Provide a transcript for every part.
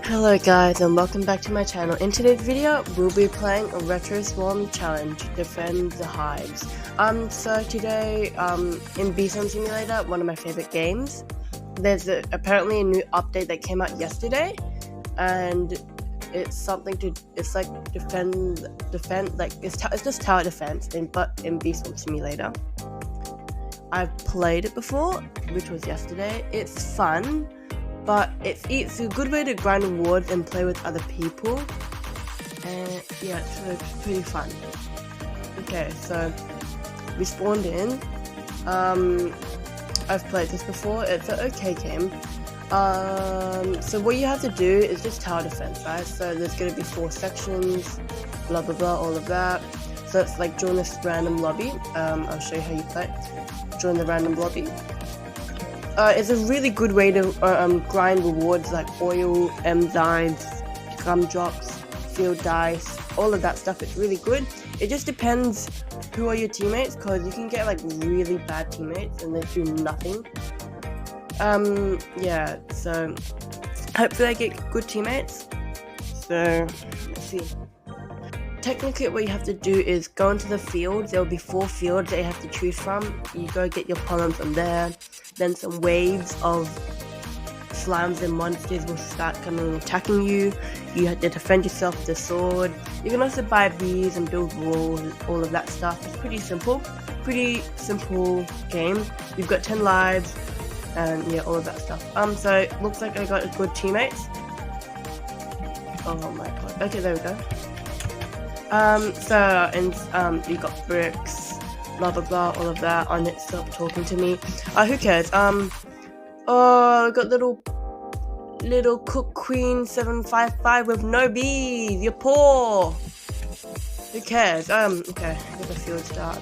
Hello guys and welcome back to my channel. In today's video we'll be playing a retro swarm challenge, defend the hives. So today in Bison Simulator, one of my favorite games, there's apparently a new update that came out yesterday, and it's like defend like it's just tower defense but in Bison Simulator. I've played it before, which was yesterday. It's fun, but it's a good way to grind rewards and play with other people, and yeah, it's pretty fun. Okay, so we spawned in. I've played this before. It's an okay game. So what you have to do is just tower defense, right? So there's going to be 4 sections, blah blah blah, all of that. So it's like join this random lobby. I'll show you how you play. Join the random lobby. It's a really good way to grind rewards like oil, enzymes, gumdrops, field dice, all of that stuff. It's really good. It just depends who are your teammates, because you can get like really bad teammates and they do nothing. Yeah, so hopefully I get good teammates. So let's see. Technically what you have to do is go into the fields. There will be 4 fields that you have to choose from. You go get your pollen from there. Then some waves of slimes and monsters will start coming and attacking you. You have to defend yourself with a sword. You can also buy bees and build walls, all of that stuff. It's pretty simple game. You've got 10 lives and yeah, all of that stuff. So it looks like I got good teammates. Oh my god. Okay, there we go. You got bricks, blah blah blah, all of that. On it, stop talking to me. Who cares? Oh, I got little cook queen 755 with no bees. You're poor. Who cares? Okay, get the field start.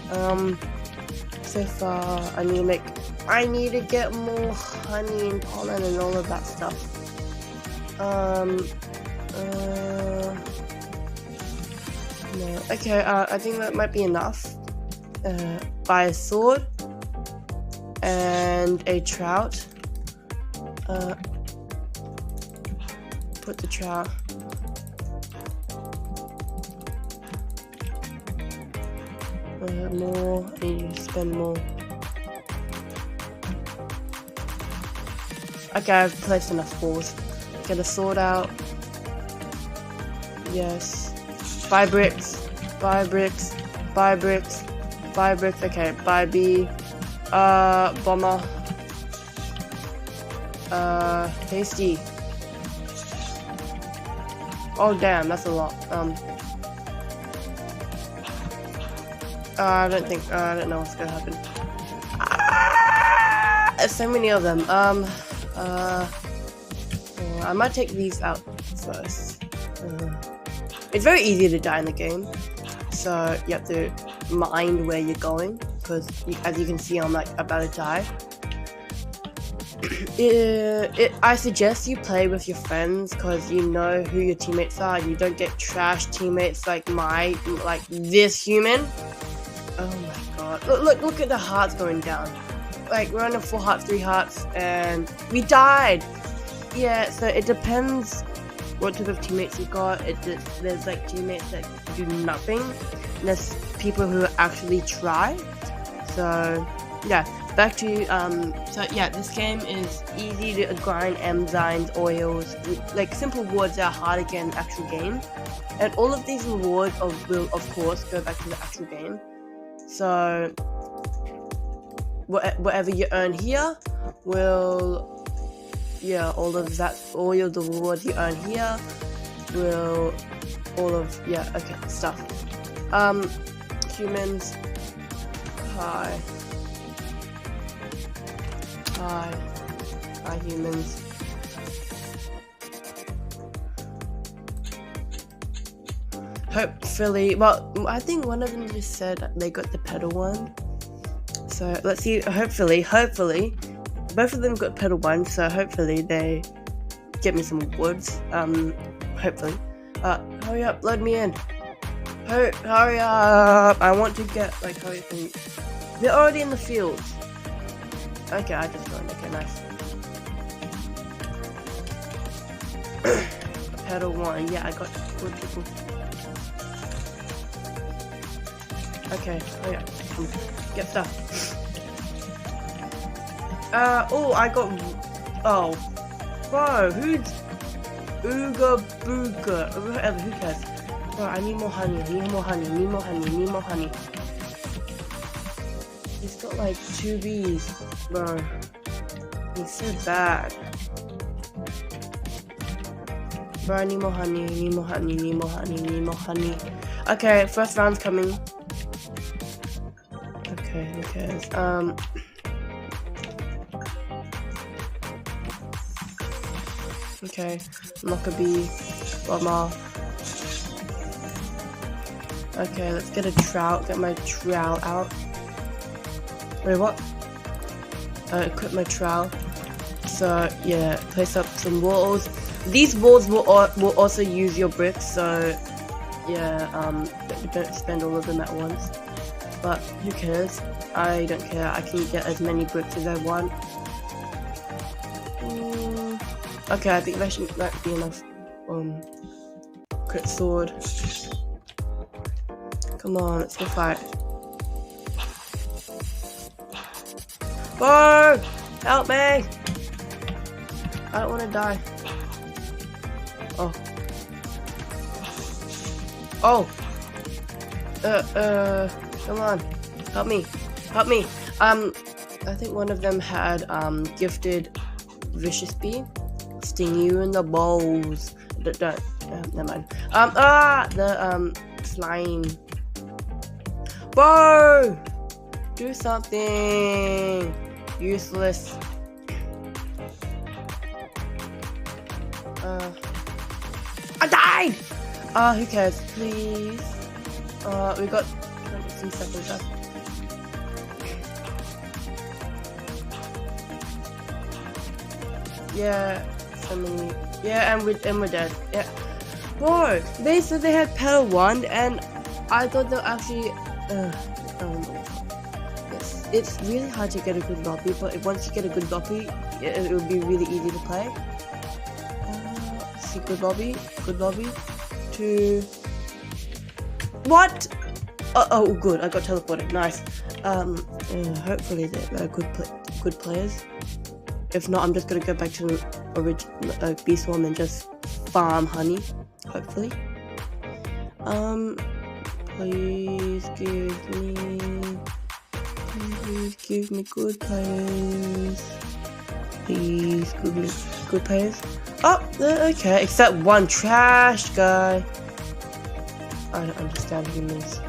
So far I need to get more honey and pollen and all of that stuff. No. Okay, I think that might be enough. Buy a sword and a trout. Put the trout. More. I need to spend more. Okay, I've placed enough balls. Get a sword out. Yes. Buy bricks. Buy bricks. Buy bricks. Buy bricks. Okay, buy bee. Bomber. Tasty. Oh damn, that's a lot. I don't know what's gonna happen. There's so many of them. I might take these out first. It's very easy to die in the game, so you have to mind where you're going, because as you can see, I'm like about to die. I suggest you play with your friends, because you know who your teammates are. You don't get trash teammates like this human. Oh my god! Look at the hearts going down. Like we're on a 4 hearts, 3 hearts, and we died. Yeah, so it depends what type of teammates you got. There's like teammates that do nothing, and there's people who actually try. So yeah, back to so yeah, this game is easy to grind enzymes, oils, like simple rewards that are hard to get in the actual game, and all of these rewards will of course go back to the actual game. So whatever you earn here will, yeah, all of the rewards you earn here will, stuff. Humans, hi humans. Hopefully, well, I think one of them just said they got the pedal one. So let's see. Hopefully, both of them got pedal one. So hopefully they get me some woods. Hopefully. Hurry up, load me in. Hurry up! I want to get hurry up. They're already in the fields. Okay, I just joined. Okay, nice. Pedal 1. Yeah, I got good people. Okay, oh yeah. Get stuff. Oh, I got. Oh, bro, who's Ooga Booga? Whatever, who cares? Bro, I need more honey. I need more honey. Need more honey. Need more honey. He's got like 2 bees, bro. He's so bad. Bro, I need more honey. Need more honey. Need more honey. Need more honey. Okay, first round's coming. Okay, who cares? Okay, Lockerbie, Bomber. Okay, let's get a trout. Get my trout out. Wait, what? Equip my trout. So yeah, place up some walls. These walls will also use your bricks. So yeah, don't spend all of them at once. But who cares? I don't care. I can get as many bricks as I want. Okay, I think that should be enough. Crit sword. Come on, let's go fight. Bro, help me! I don't want to die. Oh. Oh. Come on, help me, help me. I think one of them had gifted vicious bee. Sting you in the balls. Never mind. The slime. Bro, do something. Useless. I died. Who cares? Please. We got 23 seconds left. Yeah. Yeah, and we're dead. Yeah. Bro, they said they had pedal 1, and I thought they'll actually. Yes, it's really hard to get a good lobby, but once you get a good lobby, it will be really easy to play. See, good lobby. To what? Oh, good. I got teleported. Nice. Hopefully they're good players. If not, I'm just gonna go back to original bee swarm and just farm honey. Hopefully. Please give me good players. Please give me good players. Oh, okay. Except one trash guy. I don't understand humans.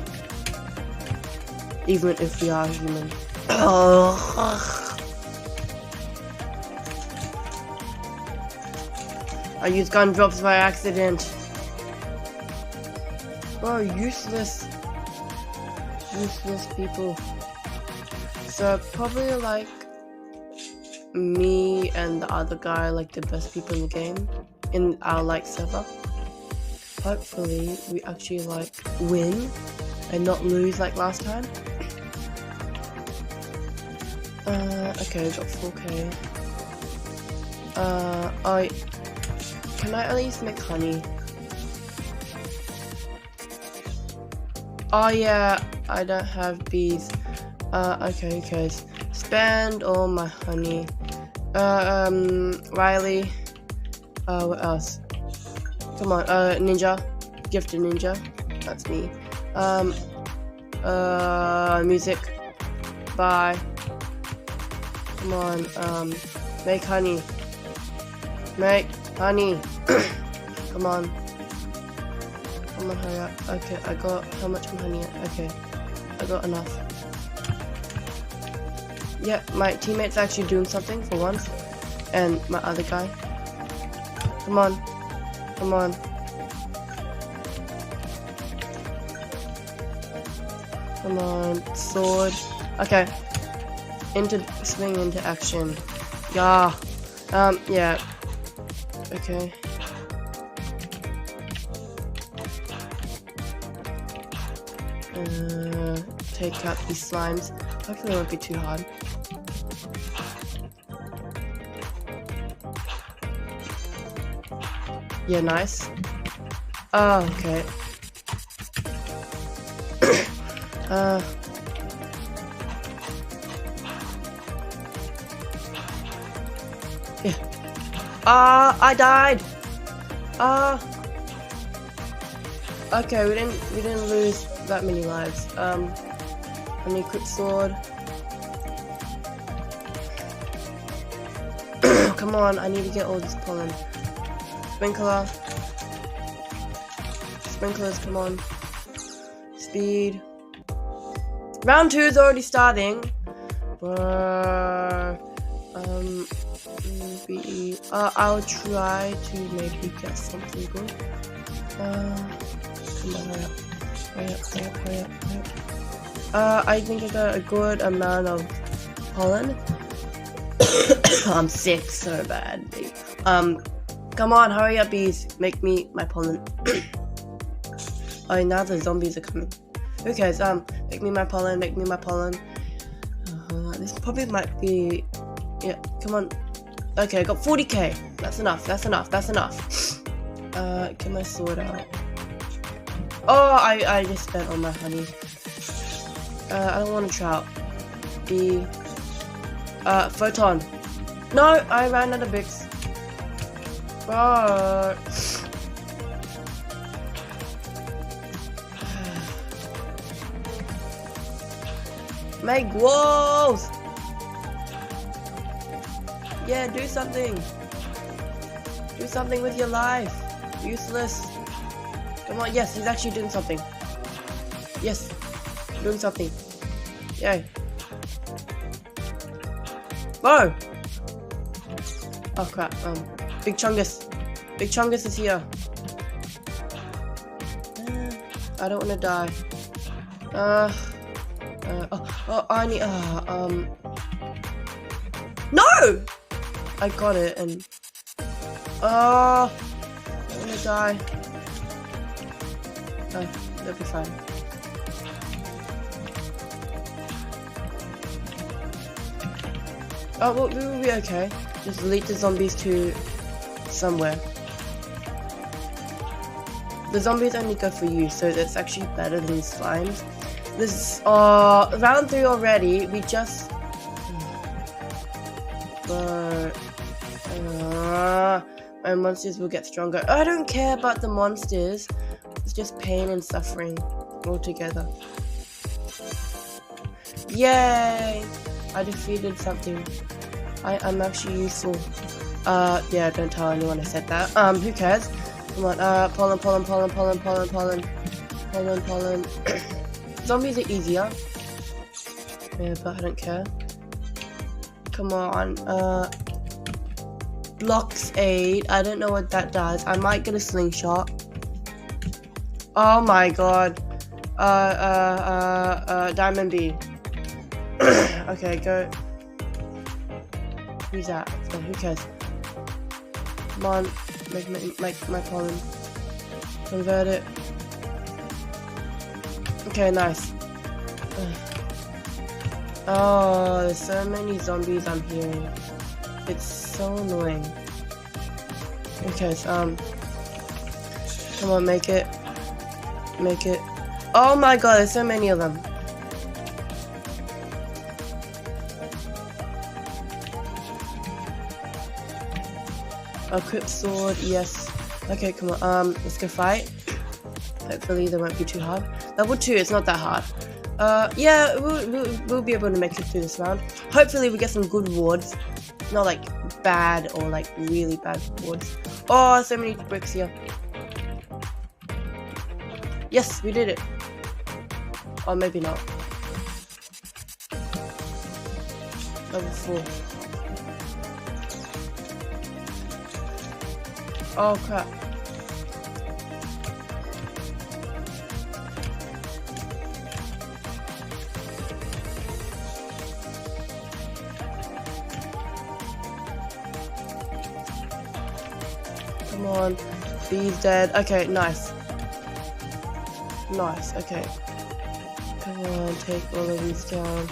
Even if we are human. Oh. I used gun drops by accident. Bro, useless people. So probably like me and the other guy, like the best people in the game, in our like server. Hopefully we actually like win and not lose like last time. Okay, we got 4k. Can I at least make honey? Oh yeah, I don't have bees. Okay, guys. Spend all my honey. Riley. What else? Come on, Ninja. Gifted Ninja. That's me. Music. Bye. Come on, make honey. Make honey. Come on. Come on, hurry up. Okay, I got how much honey? Okay, I got enough. Yeah, my teammate's actually doing something for once. And my other guy. Come on. Come on. Come on. Sword. Okay. Swing into action. Yeah. Yeah. Okay. Take out these slimes. Hopefully it won't be too hard. Yeah, nice. Oh, okay. Yeah. I died. Okay, we didn't lose that many lives. I need quick sword. Come on, I need to get all this pollen. Sprinkler. Sprinklers, come on. Speed. Round 2 is already starting. I'll try to maybe get something good. Come on, hurry up. I think I got a good amount of pollen. I'm sick so badly. Come on, hurry up, bees. Make me my pollen. Oh, now the zombies are coming. Who cares? Make me my pollen. This probably might be. Yeah, come on. Okay, I got 40k. That's enough. Get my sword out. Oh, I just spent all my honey. I don't want to trout. Photon. No, I ran out of bricks. But make walls. Yeah, do something. Do something with your life. Useless. Come on, yes, he's actually doing something. Yes, doing something. Yay. Whoa! Oh crap, Big Chungus. Big Chungus is here. I don't wanna die. I need, no! I got it and, I don't wanna die. Oh, that'll be fine. Oh, well, we will be okay. Just lead the zombies to somewhere. The zombies only go for you, so that's actually better than slimes. This is round 3 already. We just my monsters will get stronger. I don't care about the monsters. It's just pain and suffering altogether. Yay! I defeated something. I'm actually useful. Yeah, don't tell anyone I said that. Who cares? Come on, pollen. Zombies are easier. Yeah, but I don't care. Come on, blocks aid. I don't know what that does. I might get a slingshot. Oh my god. Diamond bee. Okay, go. Who's that? Oh, who cares? Come on, make my pollen. Convert it. Okay, nice. Oh, there's so many zombies I'm hearing. It's so annoying. Okay, come on, make it. Oh my god, there's so many of them. Equip sword, yes. Okay, come on, let's go fight. Hopefully they won't be too hard. Level 2, it's not that hard. Yeah, we'll be able to make it through this round. Hopefully we get some good wards. Not like bad or like really bad wards. Oh, so many bricks here. Yes, we did it. Or maybe not. Level 4. Oh crap. Come on. Bee's dead. Okay, nice. Nice, okay. Come on, take all of these down.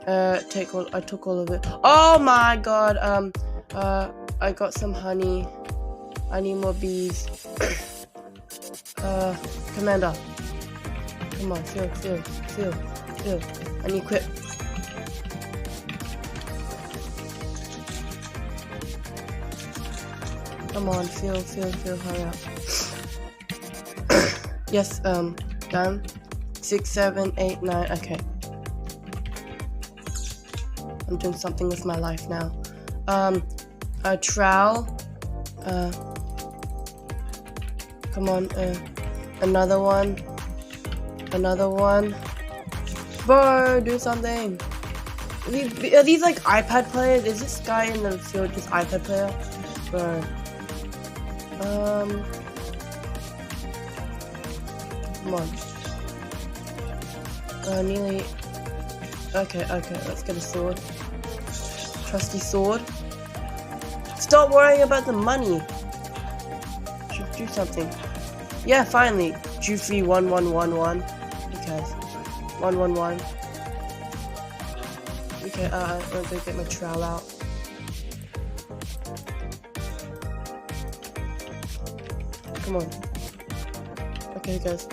I took all of it. Oh my god, I got some honey. I need more bees. Commander. Come on, fill. I need equip. Come on, fill, hurry up. Yes, done. 6, 7, 8, 9, okay. I'm doing something with my life now. A trowel. Come on, another one. Bro, do something. Are these like iPad players? Is this guy in the field just iPad player? Bro. Come on. Nearly. Okay, let's get a sword. Trusty sword. Stop worrying about the money. Should do something. Yeah, finally. Juicy 1111. Who cares? 111. Okay, I'm gonna get my trowel out. Come on. Okay, guys.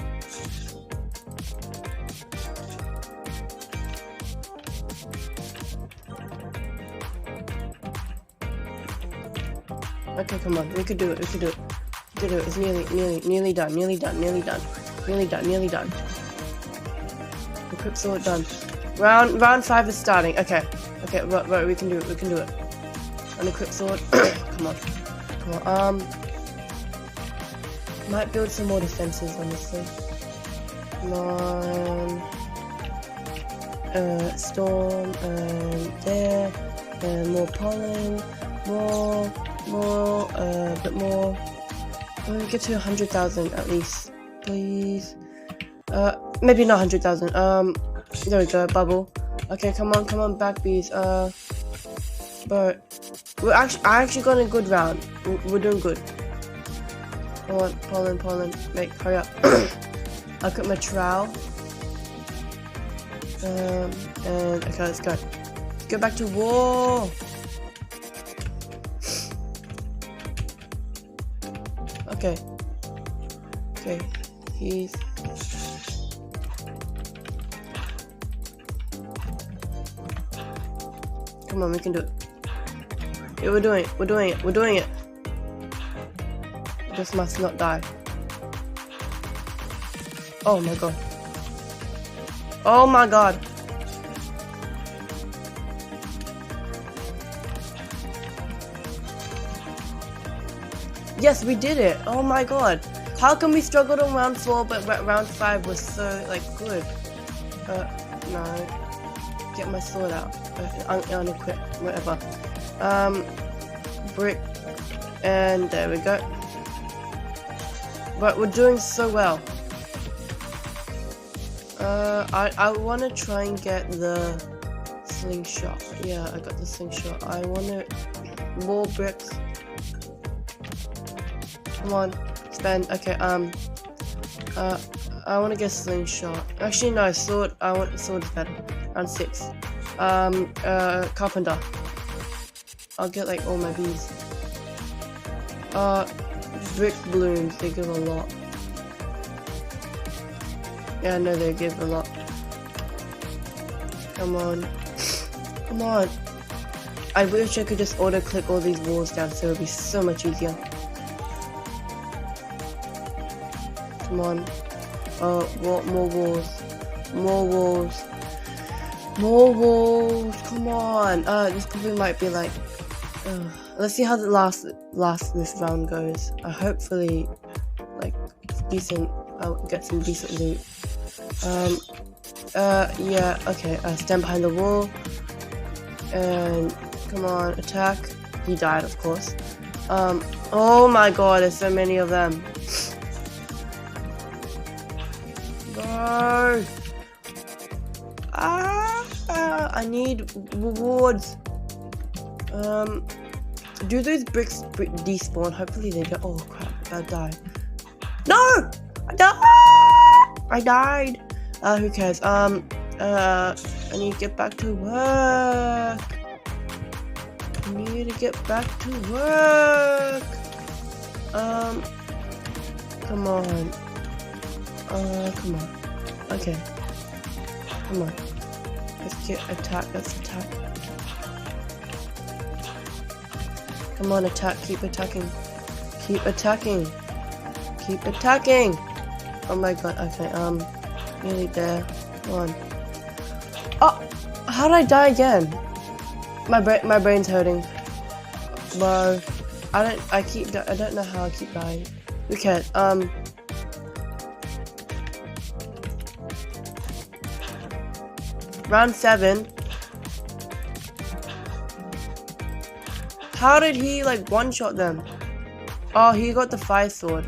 Okay, come on. We could do it. It's nearly done. Equip sword done. Round 5 is starting. Okay, right, we can do it. Unequip sword. Come on. Might build some more defenses, honestly. Come on. Storm, and there, and more pollen, more, a bit more. Get to 100,000 at least, please. Maybe not 100,000. There we go, bubble. Okay, come on, back bees. But I actually got a good round. We're doing good. Come on, pollen. Hurry up. I'll cut my trowel. And okay, let's go. Go back to war. Okay, he's. Come on, we can do it. Yeah, we're doing it. This must not die. Oh my god. Yes, we did it. Oh my god. How come we struggled on round 4 but round 5 was so like good? No. Get my sword out. Unequip, whatever. Brick, and there we go. But we're doing so well. I want to try and get the slingshot. Yeah, I got the slingshot. I want to more bricks. Come on, spend. Okay, I want to get slingshot. Actually, no, sword. I want sword is better. Round 6. Carpenter. I'll get like all my bees. Brick balloons, they give a lot. Yeah, I know they give a lot. Come on. I wish I could just auto-click all these walls down so it would be so much easier. Come on. More walls. Come on. This probably might be like. Let's see how the last this round goes. Hopefully, like decent. I'll get some decent loot. Yeah. Okay. Stand behind the wall. And come on, attack. He died, of course. Oh my god, there's so many of them. No. I need rewards. Do those bricks despawn? Hopefully they don't. Oh crap, I died. No! I died! Who cares? I need to get back to work. Come on. Come on. Okay. Come on. Let's get attack. Let's attack. Come on, attack. Keep attacking. Keep attacking. Keep attacking. Oh my god. Okay. Nearly there. Come on. Oh, how did I die again? My brain's hurting. Bro, I don't know how I keep dying. Okay. Round 7. How did he like one-shot them? Oh, he got the fire sword.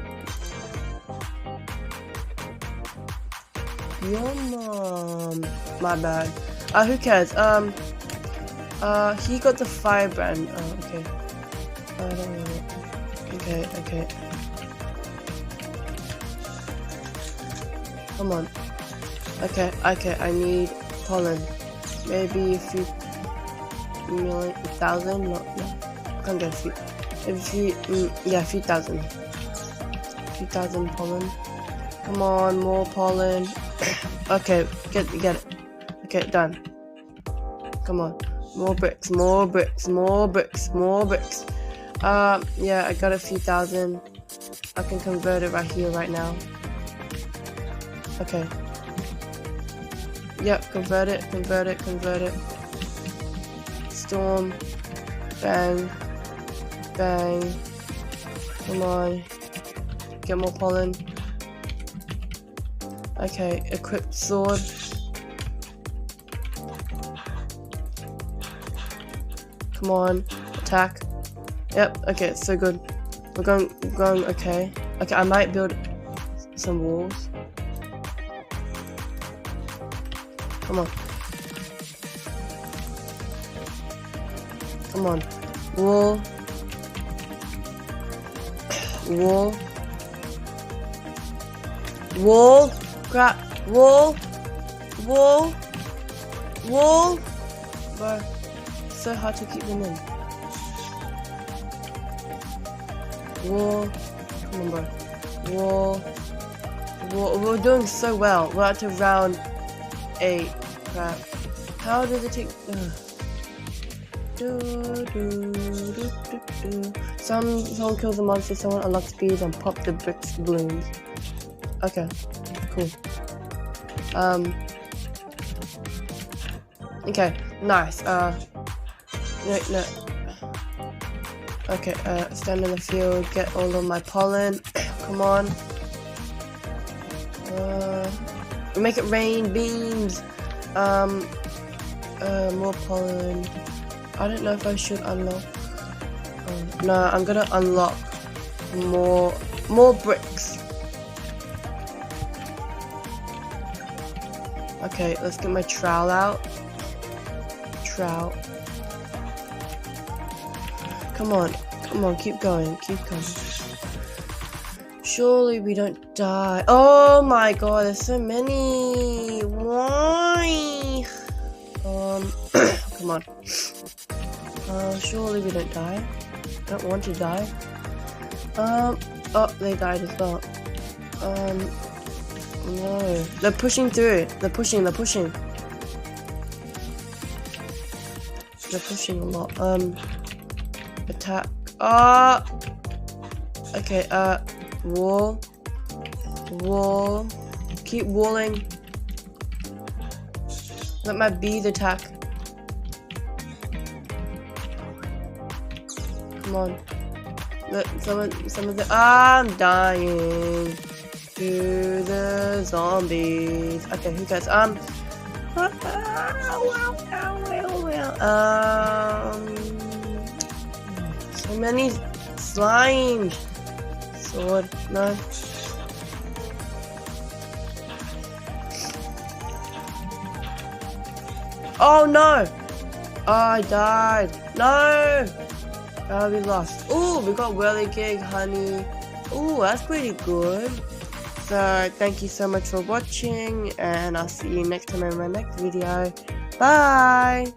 Your mom. My bad. Who cares? He got the firebrand. Oh, okay. I don't know. Okay. Come on. Okay, I need pollen. Maybe a few million, thousand? No. Can't get a few. A few thousand. A few thousand pollen. Come on, more pollen. Okay, get it. Okay, done. Come on. More bricks. Yeah, I got a few thousand. I can convert it right here, right now. Okay. Yep, convert it. Storm. Bang. Come on. Get more pollen. Okay, equipped sword. Come on, attack. Yep, okay, so good. We're going, okay. Okay, I might build some walls. Come on. Wall. Crap. Wall. Bro, it's so hard to keep them in. Wall. Come on, bro. Wall. We're doing so well. We're at to round 8. Crap. How does it take? Someone kills a monster, someone unlocks speed and pop the bricks balloons. Okay, cool. Okay, nice. No. Okay, stand in the field, get all of my pollen. Come on. Make it rain beams. More pollen. I don't know if I should unlock. No, I'm gonna unlock more bricks. Okay, let's get my trowel out. Come on, keep going. Surely we don't die. Oh my god, there's so many. Why? Come on. Surely we don't die. Don't want to die. Oh, they died as well. No. They're pushing through. They're pushing. They're pushing a lot. Attack. Okay, wall. Keep walling. Let my bees attack. Come on. Let some of the I'm dying to the zombies. Okay, who cares? So many slime. Sword, no. Oh no! Oh, I died. No! We lost. Ooh, we got whirligig, honey. Ooh, that's pretty good. So, thank you so much for watching, and I'll see you next time in my next video. Bye!